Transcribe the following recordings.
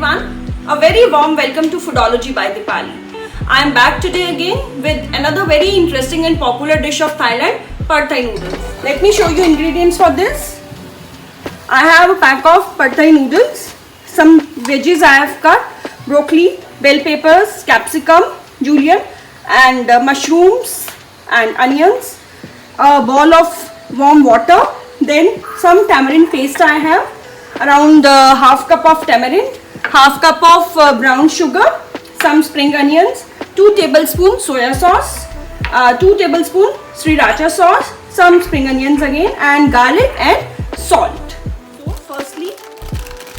everyone. A very warm welcome to Foodology by Dipali. I am back today again with another very interesting and popular dish of Thailand, Pad Thai noodles. Let me show you ingredients for this. I have a pack of Pad Thai noodles, some veggies I have cut, broccoli, bell peppers, capsicum, julienne, and mushrooms and onions, a ball of warm water, then some tamarind paste I have, around half cup of tamarind, half cup of brown sugar, some spring onions, 2 tablespoons soya sauce, 2 tablespoons sriracha sauce, some spring onions again, and garlic and salt. So firstly,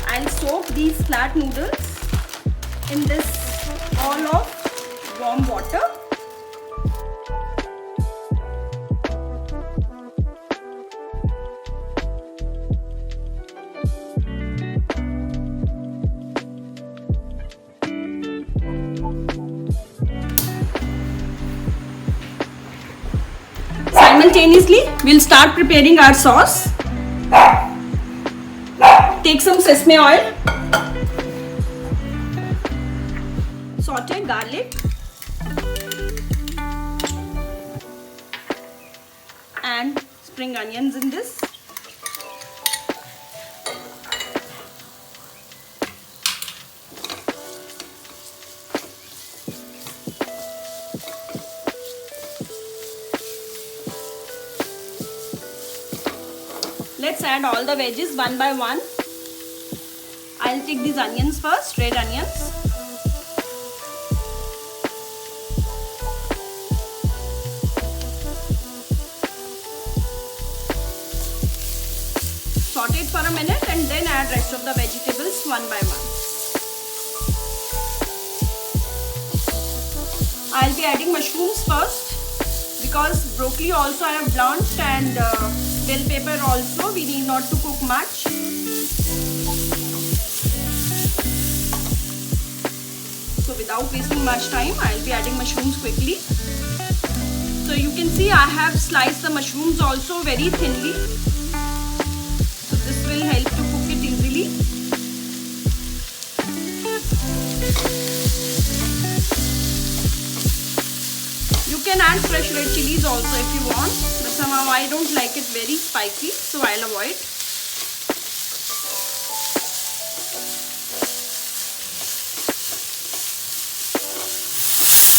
I'll soak these flat noodles in this bowl of warm water. Simultaneously, we'll start preparing our sauce. Take some sesame oil, saute garlic and spring onions in this. Let's add all the veggies one by one. I'll take these onions first, red onions. Saute it for a minute and then add rest of the vegetables one by one. I'll be adding mushrooms first because broccoli also I have blanched and bell pepper also we need not to cook much. So without wasting much time, I'll be adding mushrooms quickly. So you can see I have sliced the mushrooms also very thinly. So this will help to cook it easily. You can add fresh red chilies also if you want, but somehow I don't like it very spicy, so I'll avoid.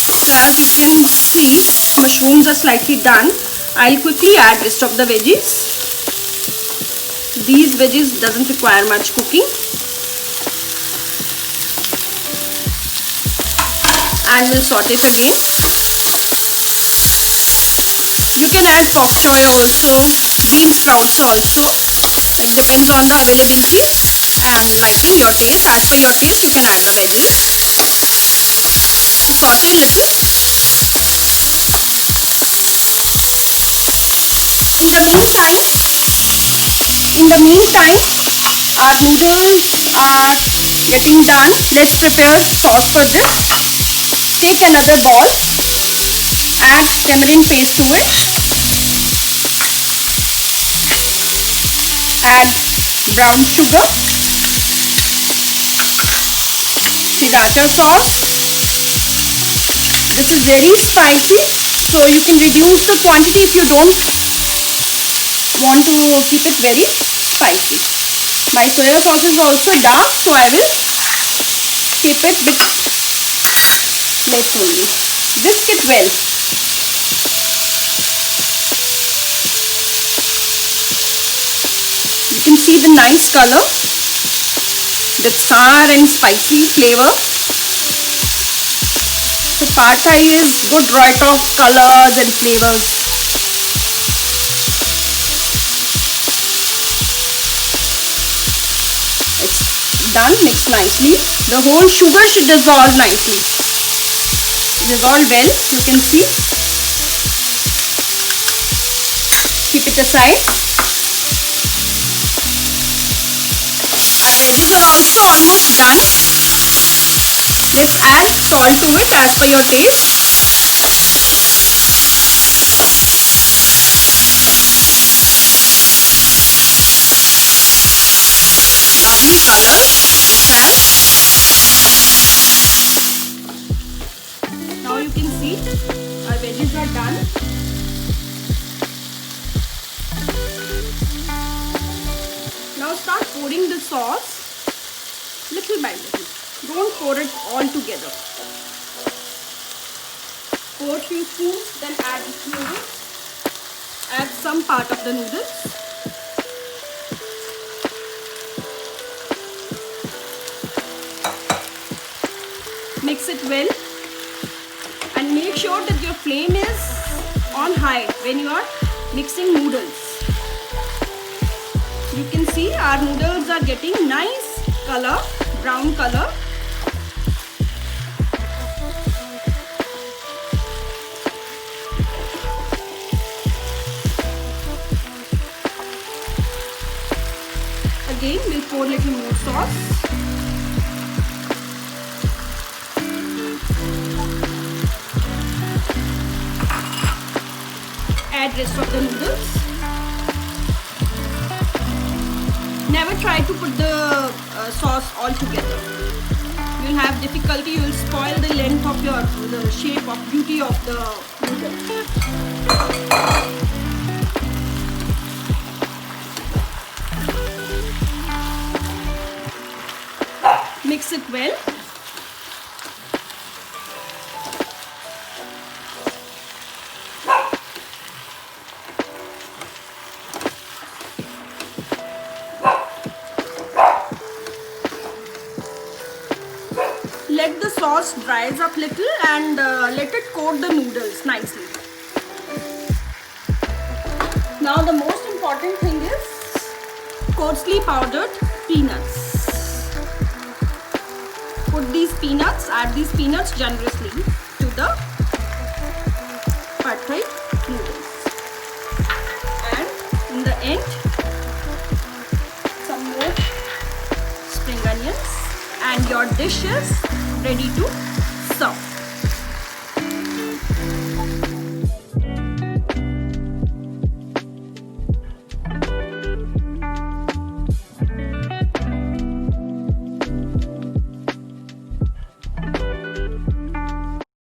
So as you can see, mushrooms are slightly done. I'll quickly add rest of the veggies. These veggies doesn't require much cooking. And we'll saute it again. You can add pak choy also, bean sprouts also. It depends on the availability and liking your taste. As per your taste, you can add the veggies. So saute a little. In the meantime, our noodles are getting done. Let's prepare sauce for this. Take another bowl, add tamarind paste to it, add brown sugar, sriracha sauce. This is very spicy, so you can reduce the quantity if you don't want to keep it very spicy. My soya sauce is also dark, so I will keep it bit less only. Whisk it well. You can see the nice color, the sour and spicy flavor. So Pad Thai is good variety of colors and flavors. It's done, mixed nicely. The whole sugar should dissolve nicely. Dissolve well, you can see. Keep it aside. Our veggies are also almost done. Let's add salt to it as per your taste. Lovely color this time. start pouring the sauce little by little. Don't pour it all together. Pour few spoons, then add noodles. Add some part of the noodles. Mix it well and make sure that your flame is on high when you are mixing noodles. You can see our noodles are getting nice color, brown color. Again, we'll pour little more sauce. Add rest of the noodles. Never try to put the sauce all together. You'll have difficulty. You'll spoil the length of the shape of beauty of the noodle. Mix it well. Let the sauce dries up little and let it coat the noodles nicely. Now the most important thing is coarsely powdered peanuts. Put these peanuts, add these peanuts generously to the pad thai noodles. And in the end, some more spring onions, and your dish is ready to serve.